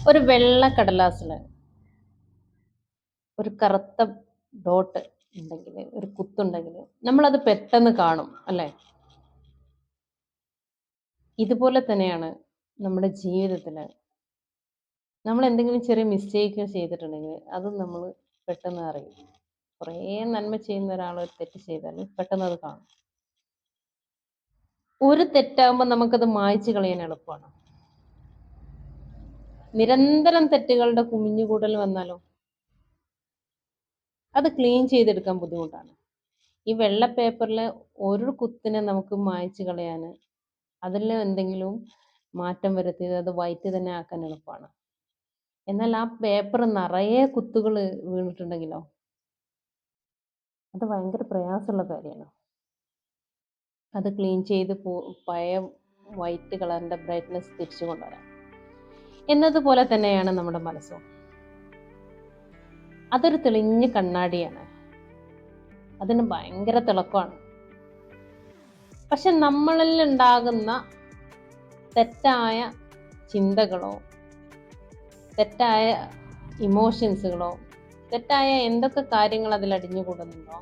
ഒരു വെള്ള കടലാസില് ഒരു കറുത്ത ഡോട്ട് ഉണ്ടെങ്കിൽ, ഒരു കുത്തുണ്ടെങ്കിൽ നമ്മളത് പെട്ടെന്ന് കാണും അല്ലേ? ഇതുപോലെ തന്നെയാണ് നമ്മുടെ ജീവിതത്തില് നമ്മൾ എന്തെങ്കിലും ചെറിയ മിസ്റ്റേക്ക് ചെയ്തിട്ടുണ്ടെങ്കിൽ അത് നമ്മൾ പെട്ടെന്ന് അറിയും. കുറേ നന്മ ചെയ്യുന്ന ഒരാൾ ഒരു തെറ്റ് ചെയ്താൽ പെട്ടെന്ന് അത് കാണും. ഒരു തെറ്റാകുമ്പോൾ നമുക്കത് മായ്ച്ചു കളയാൻ എളുപ്പമാണ്. നിരന്തരം തെറ്റുകളുടെ കുമിഞ്ഞുകൂടൽ വന്നാലോ അത് ക്ലീൻ ചെയ്തെടുക്കാൻ ബുദ്ധിമുട്ടാണ്. ഈ വെള്ള പേപ്പറിലെ ഒരു കുത്തിനെ നമുക്ക് മായ്ച്ചു കളയാൻ, അതിൽ എന്തെങ്കിലും മാറ്റം വരുത്തി അത് വൈറ്റ് തന്നെ ആക്കാൻ എളുപ്പമാണ്. എന്നാൽ ആ പേപ്പർ നിറയെ കുത്തുകൾ വീണിട്ടുണ്ടെങ്കിലോ അത് ഭയങ്കര പ്രയാസമുള്ള കാര്യമാണ്. അത് ക്ലീൻ ചെയ്ത് പഴയ വൈറ്റ് കളറിന്റെ ബ്രൈറ്റ്നെസ് തിരിച്ചു കൊണ്ടുവരാം. എന്നതുപോലെ തന്നെയാണ് നമ്മുടെ മനസ്സും. അതൊരു തെളിഞ്ഞ കണ്ണാടിയാണ്, അതിന് ഭയങ്കര തിളക്കമാണ്. പക്ഷെ നമ്മളിൽ ഉണ്ടാകുന്ന തെറ്റായ ചിന്തകളോ തെറ്റായ ഇമോഷൻസുകളോ തെറ്റായ എന്തൊക്കെ കാര്യങ്ങൾ അതിൽ അടിഞ്ഞുകൂടുന്നുണ്ടോ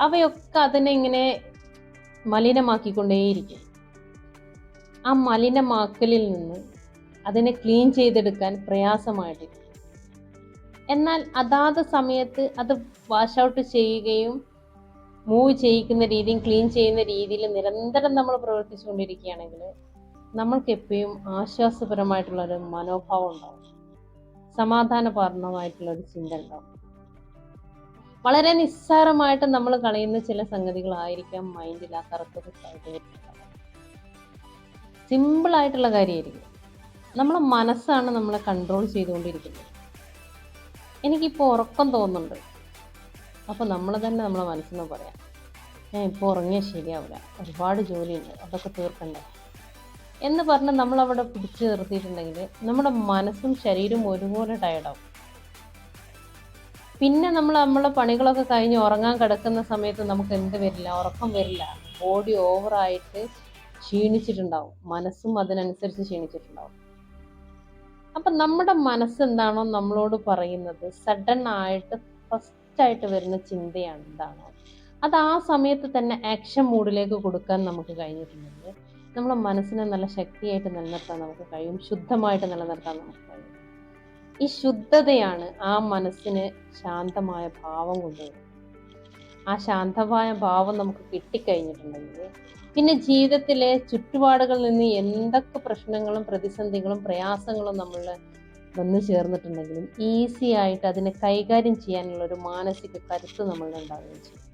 അവയൊക്കെ അതിനെ ഇങ്ങനെ മലിനമാക്കിക്കൊണ്ടേയിരിക്കും. ആ മലിനമാക്കലിൽ നിന്ന് അതിനെ ക്ലീൻ ചെയ്തെടുക്കാൻ പ്രയാസമായിട്ടിരിക്കും. എന്നാൽ അതാത് സമയത്ത് അത് വാഷ് ഔട്ട് ചെയ്യുകയും മൂവ് ചെയ്യിക്കുന്ന രീതിയും ക്ലീൻ ചെയ്യുന്ന രീതിയിൽ നിരന്തരം നമ്മൾ പ്രവർത്തിച്ചുകൊണ്ടിരിക്കുകയാണെങ്കിൽ നമ്മൾക്ക് എപ്പോഴും ആശ്വാസപരമായിട്ടുള്ളൊരു മനോഭാവം ഉണ്ടാവും, സമാധാനപൂർണമായിട്ടുള്ളൊരു ചിന്ത ഉണ്ടാവും. വളരെ നിസ്സാരമായിട്ട് നമ്മൾ കളയുന്ന ചില സംഗതികളായിരിക്കാം മൈൻഡിൽ ആ കറുത്ത കുത്തായിട്ട് വരുന്നുണ്ടാവുക. സിമ്പിളായിട്ടുള്ള കാര്യമായിരിക്കും. നമ്മളെ മനസ്സാണ് നമ്മളെ കൺട്രോൾ ചെയ്തുകൊണ്ടിരിക്കുന്നത്. എനിക്കിപ്പോൾ ഉറക്കം തോന്നുന്നുണ്ട്, അപ്പോൾ നമ്മൾ തന്നെ നമ്മളെ മനസ്സിന് പറയാം, ഞാൻ ഇപ്പോൾ ഉറങ്ങിയാൽ ശരിയാവില്ല, ഒരുപാട് ജോലിയുണ്ട്, അതൊക്കെ തീർക്കണ്ടേ എന്ന് പറഞ്ഞ് നമ്മളവിടെ പിടിച്ചു നിർത്തിയിട്ടുണ്ടെങ്കിൽ നമ്മുടെ മനസ്സും ശരീരവും ഒരുപോലെ ടയർഡാവും. പിന്നെ നമ്മളെ പണികളൊക്കെ കഴിഞ്ഞ് ഉറങ്ങാൻ കിടക്കുന്ന സമയത്ത് നമുക്ക് എന്ത് വരില്ല, ഉറക്കം വരില്ല. ബോഡി ഓവറായിട്ട് ക്ഷീണിച്ചിട്ടുണ്ടാവും, മനസ്സും അതിനനുസരിച്ച് ക്ഷീണിച്ചിട്ടുണ്ടാവും. അപ്പം നമ്മുടെ മനസ്സ് എന്താണോ നമ്മളോട് പറയുന്നത്, സഡൻ ആയിട്ട് ഫസ്റ്റായിട്ട് വരുന്ന ചിന്തയാണ് എന്താണോ അത് ആ സമയത്ത് തന്നെ ആക്ഷൻ മൂഡിലേക്ക് കൊടുക്കാൻ നമുക്ക് കഴിഞ്ഞിട്ടുണ്ടെങ്കിൽ നമ്മളെ മനസ്സിനെ നല്ല ശക്തിയായിട്ട് നിലനിർത്താൻ നമുക്ക് കഴിയും, ശുദ്ധമായിട്ട് നിലനിർത്താൻ നമുക്ക് കഴിയും. ഈ ശുദ്ധതയാണ് ആ മനസ്സിന് ശാന്തമായ ഭാവം കൊണ്ടുവരുന്നത്. ആ ശാന്തമായ ഭാവം നമുക്ക് കിട്ടിക്കഴിഞ്ഞിട്ടുണ്ടെങ്കിൽ പിന്നെ ജീവിതത്തിലെ ചുറ്റുപാടുകളിൽ നിന്ന് എന്തൊക്കെ പ്രശ്നങ്ങളും പ്രതിസന്ധികളും പ്രയാസങ്ങളും നമ്മൾ വന്നു ചേർന്നിട്ടുണ്ടെങ്കിലും ഈസി ആയിട്ട് അതിനെ കൈകാര്യം ചെയ്യാനുള്ള ഒരു മാനസിക കരുത്ത് നമ്മളിൽ ഉണ്ടാവുകയും ചെയ്യും.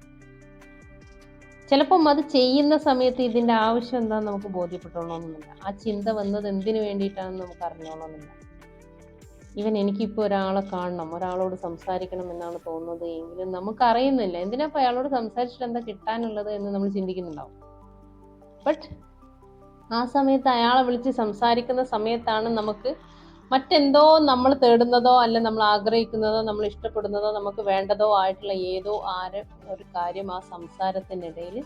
ചിലപ്പം അത് ചെയ്യുന്ന സമയത്ത് ഇതിൻ്റെ ആവശ്യം എന്താണെന്ന് നമുക്ക് ബോധ്യപ്പെട്ടോളണമെന്നില്ല, ആ ചിന്ത വന്നത് എന്തിനു വേണ്ടിയിട്ടാണെന്ന് നമുക്ക് അറിഞ്ഞോളണമെന്നില്ല. എനിക്കിപ്പോൾ ഒരാളെ കാണണം, ഒരാളോട് സംസാരിക്കണം എന്നാണ് തോന്നുന്നത് എങ്കിലും നമുക്കറിയുന്നില്ല എന്തിനാ ഇപ്പോൾ അയാളോട് സംസാരിച്ചിട്ട് എന്താ കിട്ടാനുള്ളത് എന്ന് നമ്മൾ ചിന്തിക്കുന്നുണ്ടാവും. ബട്ട് ആ സമയത്ത് അയാളെ വിളിച്ച് സംസാരിക്കുന്ന സമയത്താണ് നമുക്ക് മറ്റെന്തോ നമ്മൾ തേടുന്നതോ അല്ല നമ്മൾ ആഗ്രഹിക്കുന്നതോ നമ്മൾ ഇഷ്ടപ്പെടുന്നതോ നമുക്ക് വേണ്ടതോ ആയിട്ടുള്ള ഏതോ ഒരു കാര്യം ആ സംസാരത്തിനിടയിൽ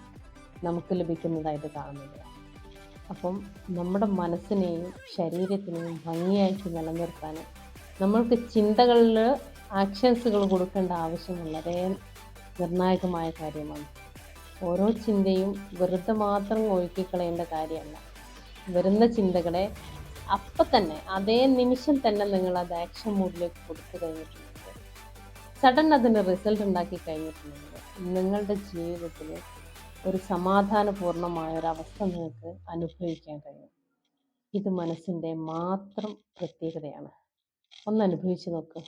നമുക്ക് ലഭിക്കുന്നതായിട്ട് കാണുന്നില്ല. അപ്പം നമ്മുടെ മനസ്സിനെയും ശരീരത്തിനെയും ഭംഗിയായിട്ട് നിലനിർത്താൻ നമ്മൾക്ക് ചിന്തകളിൽ ആക്ഷൻസുകൾ കൊടുക്കേണ്ട ആവശ്യം വളരെ നിർണായകമായ കാര്യമാണ്. ഓരോ ചിന്തയും വെറുതെ മാത്രം ഒഴുക്കിക്കളയേണ്ട കാര്യമല്ല. വരുന്ന ചിന്തകളെ അപ്പം തന്നെ അതേ നിമിഷം തന്നെ നിങ്ങൾ അത് ആക്ഷൻ മൂഡിലേക്ക് കൊടുത്തു കഴിഞ്ഞിട്ടുണ്ടെങ്കിൽ, സഡൻ അതിൻ്റെ റിസൾട്ട് ഉണ്ടാക്കി കഴിഞ്ഞിട്ടുണ്ടെങ്കിൽ നിങ്ങളുടെ ജീവിതത്തിൽ ഒരു സമാധാനപൂർണമായ ഒരവസ്ഥ നിങ്ങൾക്ക് അനുഭവിക്കാൻ കഴിയും. ഇത് മനസ്സിൻ്റെ മാത്രം പ്രത്യേകതയാണ്. ഒന്ന് അനുഭവിച്ച് നോക്കുക.